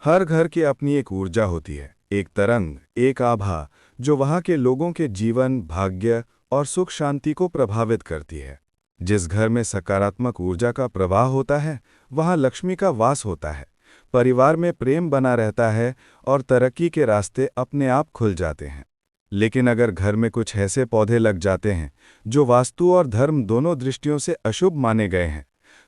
हर घर की अपनी एक ऊर्जा होती है, एक तरंग, एक आभा जो वहाँ के लोगों के जीवन, भाग्य और सुख शांति को प्रभावित करती है। जिस घर में सकारात्मक ऊर्जा का प्रवाह होता है, वहाँ लक्ष्मी का वास होता है, परिवार में प्रेम बना रहता है और तरक्की के रास्ते अपने आप खुल जाते हैं। लेकिन अगर घर में कुछ ऐसे पौधे लग जाते हैं जो वास्तु और धर्म दोनों दृष्टियों से अशुभ माने गए हैं,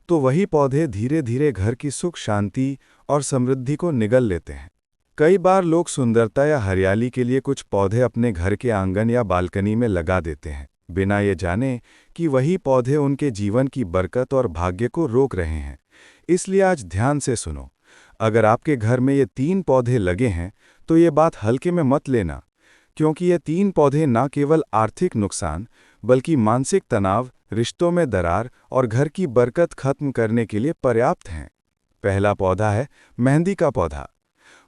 तो वही पौधे धीरे धीरे घर की सुख शांति और समृद्धि को निगल लेते हैं। कई बार लोग सुंदरता या हरियाली के लिए कुछ पौधे अपने घर के आंगन या बालकनी में लगा देते हैं, बिना ये जाने कि वही पौधे उनके जीवन की बरकत और भाग्य को रोक रहे हैं। इसलिए आज ध्यान से सुनो। अगर आपके घर में ये 3 पौधे लगे हैं, तो ये बात हल्के में मत लेना, क्योंकि ये 3 पौधे न केवल आर्थिक नुकसान बल्कि मानसिक तनाव, रिश्तों में दरार और घर की बरकत खत्म करने के लिए पर्याप्त हैं। पहला पौधा है मेहंदी का पौधा।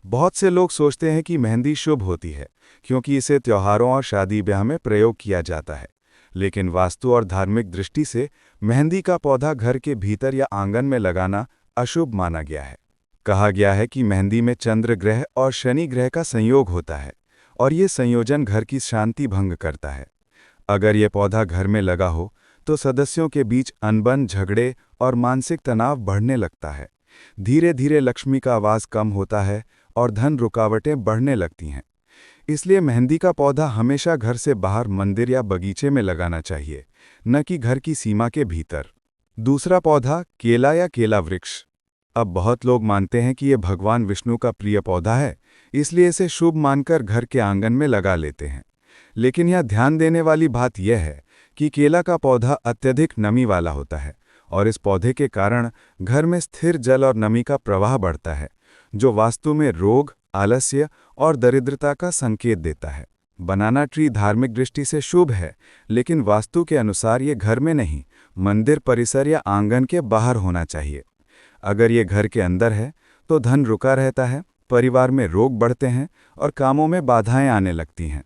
बहुत से लोग सोचते हैं कि मेहंदी शुभ होती है क्योंकि इसे त्योहारों और शादी ब्याह में प्रयोग किया जाता है, लेकिन वास्तु और धार्मिक दृष्टि से मेहंदी का पौधा घर के भीतर या आंगन में लगाना अशुभ माना गया है। कहा गया है कि मेहंदी में चंद्र ग्रह और शनि ग्रह का संयोग होता है और ये संयोजन घर की शांति भंग करता है। अगर ये पौधा घर में लगा हो तो सदस्यों के बीच अनबन, झगड़े और मानसिक तनाव बढ़ने लगता है। धीरे धीरे लक्ष्मी का आवास कम होता है और धन रुकावटें बढ़ने लगती हैं। इसलिए मेहंदी का पौधा हमेशा घर से बाहर मंदिर या बगीचे में लगाना चाहिए, न कि घर की सीमा के भीतर। दूसरा पौधा केला या केला वृक्ष। अब बहुत लोग मानते हैं कि ये भगवान विष्णु का प्रिय पौधा है, इसलिए इसे शुभ मानकर घर के आंगन में लगा लेते हैं। लेकिन यह ध्यान देने वाली बात यह है कि केला का पौधा अत्यधिक नमी वाला होता है और इस पौधे के कारण घर में स्थिर जल और नमी का प्रवाह बढ़ता है, जो वास्तु में रोग, आलस्य और दरिद्रता का संकेत देता है। बनाना ट्री धार्मिक दृष्टि से शुभ है, लेकिन वास्तु के अनुसार ये घर में नहीं, मंदिर परिसर या आंगन के बाहर होना चाहिए। अगर ये घर के अंदर है तो धन रुका रहता है, परिवार में रोग बढ़ते हैं और कामों में बाधाएं आने लगती हैं।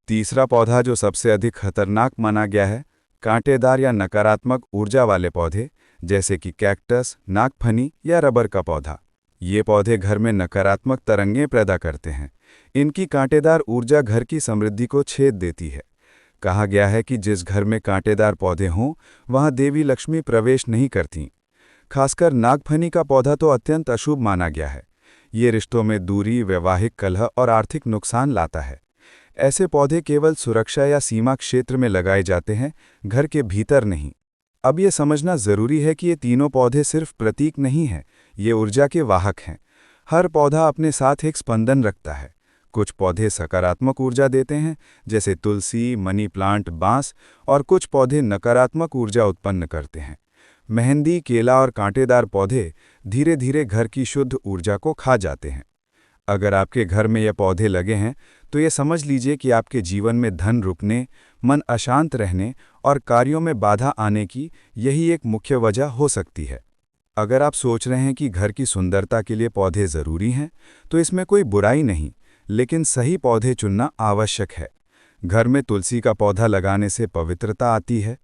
तीसरा पौधा जो सबसे अधिक खतरनाक माना गया है, कांटेदार या नकारात्मक ऊर्जा वाले पौधे, जैसे कि कैक्टस, नागफनी या रबर का पौधा। ये पौधे घर में नकारात्मक तरंगें पैदा करते हैं। इनकी कांटेदार ऊर्जा घर की समृद्धि को छेद देती है। कहा गया है कि जिस घर में कांटेदार पौधे हों, वहाँ देवी लक्ष्मी प्रवेश नहीं करती। खासकर नागफनी का पौधा तो अत्यंत अशुभ माना गया है। ये रिश्तों में दूरी, वैवाहिक कलह और आर्थिक नुकसान लाता है। ऐसे पौधे केवल सुरक्षा या सीमा क्षेत्र में लगाए जाते हैं, घर के भीतर नहीं। अब ये समझना जरूरी है कि ये तीनों पौधे सिर्फ प्रतीक नहीं हैं, ये ऊर्जा के वाहक हैं। हर पौधा अपने साथ एक स्पंदन रखता है। कुछ पौधे सकारात्मक ऊर्जा देते हैं, जैसे तुलसी, मनी प्लांट, बांस, और कुछ पौधे नकारात्मक ऊर्जा उत्पन्न करते हैं। मेहंदी, केला और कांटेदार पौधे धीरे धीरे घर की शुद्ध ऊर्जा को खा जाते हैं। अगर आपके घर में ये पौधे लगे हैं तो ये समझ लीजिए कि आपके जीवन में धन रुकने, मन अशांत रहने और कार्यों में बाधा आने की यही एक मुख्य वजह हो सकती है। अगर आप सोच रहे हैं कि घर की सुंदरता के लिए पौधे ज़रूरी हैं, तो इसमें कोई बुराई नहीं, लेकिन सही पौधे चुनना आवश्यक है। घर में तुलसी का पौधा लगाने से पवित्रता आती है,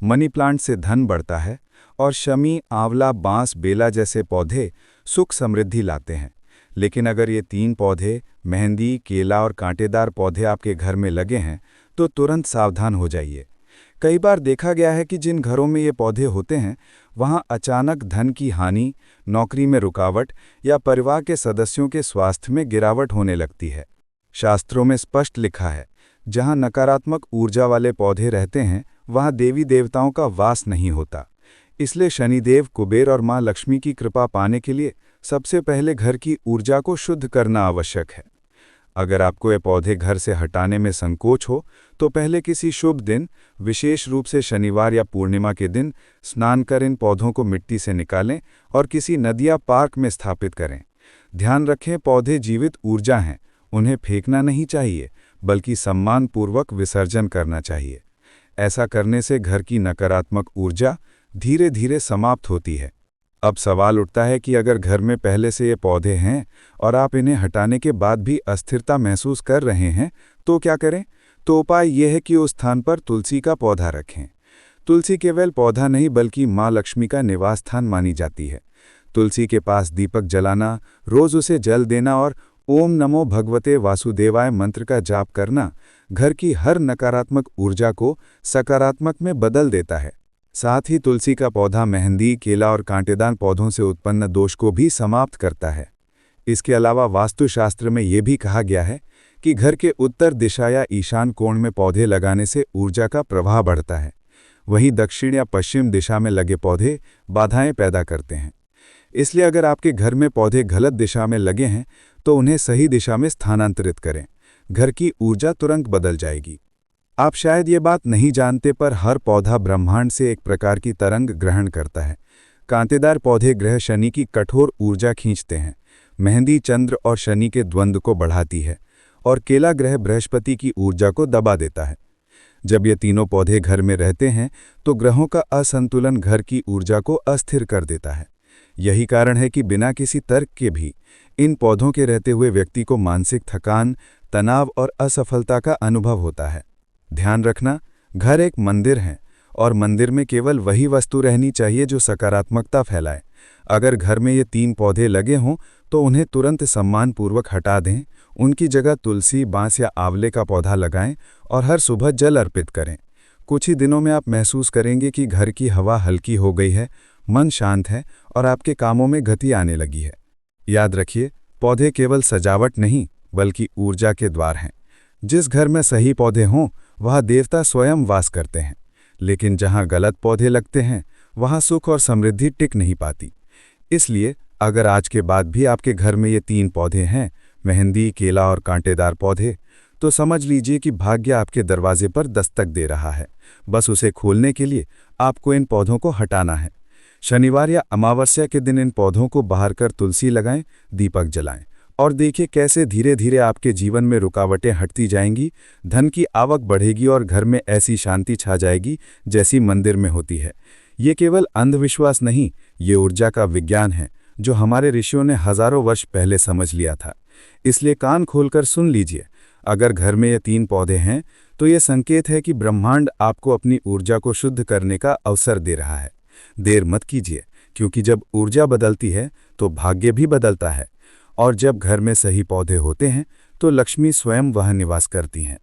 मनी प्लांट से धन बढ़ता है और शमी, आंवला, बांस, बेला जैसे पौधे सुख समृद्धि लाते हैं। लेकिन अगर ये 3 पौधे, मेहंदी, केला और कांटेदार पौधे आपके घर में लगे हैं, तो तुरंत सावधान हो जाइए। कई बार देखा गया है कि जिन घरों में ये पौधे होते हैं, वहाँ अचानक धन की हानि, नौकरी में रुकावट या परिवार के सदस्यों के स्वास्थ्य में गिरावट होने लगती है। शास्त्रों में स्पष्ट लिखा है, जहाँ नकारात्मक ऊर्जा वाले पौधे रहते हैं, वहाँ देवी देवताओं का वास नहीं होता। इसलिए शनिदेव, कुबेर और माँ लक्ष्मी की कृपा पाने के लिए सबसे पहले घर की ऊर्जा को शुद्ध करना आवश्यक है। अगर आपको ये पौधे घर से हटाने में संकोच हो, तो पहले किसी शुभ दिन, विशेष रूप से शनिवार या पूर्णिमा के दिन, स्नान कर इन पौधों को मिट्टी से निकालें और किसी नदी या पार्क में स्थापित करें। ध्यान रखें, पौधे जीवित ऊर्जा हैं, उन्हें फेंकना नहीं चाहिए, बल्कि सम्मानपूर्वक विसर्जन करना चाहिए। ऐसा करने से घर की नकारात्मक ऊर्जा धीरे धीरे समाप्त होती है। अब सवाल उठता है कि अगर घर में पहले से ये पौधे हैं और आप इन्हें हटाने के बाद भी अस्थिरता महसूस कर रहे हैं, तो क्या करें? तो उपाय यह है कि उस स्थान पर तुलसी का पौधा रखें। तुलसी केवल पौधा नहीं बल्कि माँ लक्ष्मी का निवास स्थान मानी जाती है। तुलसी के पास दीपक जलाना, रोज उसे जल देना और ओम नमो भगवते वासुदेवाय मंत्र का जाप करना घर की हर नकारात्मक ऊर्जा को सकारात्मक में बदल देता है। साथ ही तुलसी का पौधा मेहंदी, केला और कांटेदार पौधों से उत्पन्न दोष को भी समाप्त करता है। इसके अलावा वास्तुशास्त्र में यह भी कहा गया है कि घर के उत्तर दिशा या ईशान कोण में पौधे लगाने से ऊर्जा का प्रवाह बढ़ता है। वहीं दक्षिण या पश्चिम दिशा में लगे पौधे बाधाएं पैदा करते हैं। इसलिए अगर आपके घर में पौधे गलत दिशा में लगे हैं तो उन्हें सही दिशा में स्थानांतरित करें। घर की ऊर्जा तुरंत बदल जाएगी। आप शायद ये बात नहीं जानते, पर हर पौधा ब्रह्मांड से एक प्रकार की तरंग ग्रहण करता है। कांटेदार पौधे ग्रह शनि की कठोर ऊर्जा खींचते हैं। मेहंदी चंद्र और शनि के द्वंद्व को बढ़ाती है और केला ग्रह बृहस्पति की ऊर्जा को दबा देता है। जब ये तीनों पौधे घर में रहते हैं तो ग्रहों का असंतुलन घर की ऊर्जा को अस्थिर कर देता है। यही कारण है कि बिना किसी तर्क के भी इन पौधों के रहते हुए व्यक्ति को मानसिक थकान, तनाव और असफलता का अनुभव होता है। ध्यान रखना, घर एक मंदिर है और मंदिर में केवल वही वस्तु रहनी चाहिए जो सकारात्मकता फैलाए। अगर घर में ये 3 पौधे लगे हों तो उन्हें तुरंत सम्मानपूर्वक हटा दें। उनकी जगह तुलसी, बांस या आंवले का पौधा लगाएं और हर सुबह जल अर्पित करें। कुछ ही दिनों में आप महसूस करेंगे कि घर की हवा हल्की हो गई है, मन शांत है और आपके कामों में गति आने लगी है। याद रखिए, पौधे केवल सजावट नहीं बल्कि ऊर्जा के द्वार हैं। जिस घर में सही पौधे हों वहाँ देवता स्वयं वास करते हैं, लेकिन जहाँ गलत पौधे लगते हैं वहाँ सुख और समृद्धि टिक नहीं पाती। इसलिए अगर आज के बाद भी आपके घर में ये 3 पौधे हैं, मेहंदी, केला और कांटेदार पौधे, तो समझ लीजिए कि भाग्य आपके दरवाजे पर दस्तक दे रहा है। बस उसे खोलने के लिए आपको इन पौधों को हटाना है। शनिवार या अमावस्या के दिन इन पौधों को बाहर कर तुलसी लगाएं, दीपक जलाएं और देखिए कैसे धीरे धीरे आपके जीवन में रुकावटें हटती जाएंगी। धन की आवक बढ़ेगी और घर में ऐसी शांति छा जाएगी जैसी मंदिर में होती है। ये केवल अंधविश्वास नहीं, ये ऊर्जा का विज्ञान है जो हमारे ऋषियों ने हजारों वर्ष पहले समझ लिया था। इसलिए कान खोलकर सुन लीजिए। अगर घर में ये 3 पौधे हैं तो ये संकेत है कि ब्रह्मांड आपको अपनी ऊर्जा को शुद्ध करने का अवसर दे रहा है। देर मत कीजिए, क्योंकि जब ऊर्जा बदलती है तो भाग्य भी बदलता है और जब घर में सही पौधे होते हैं तो लक्ष्मी स्वयं वहाँ निवास करती हैं।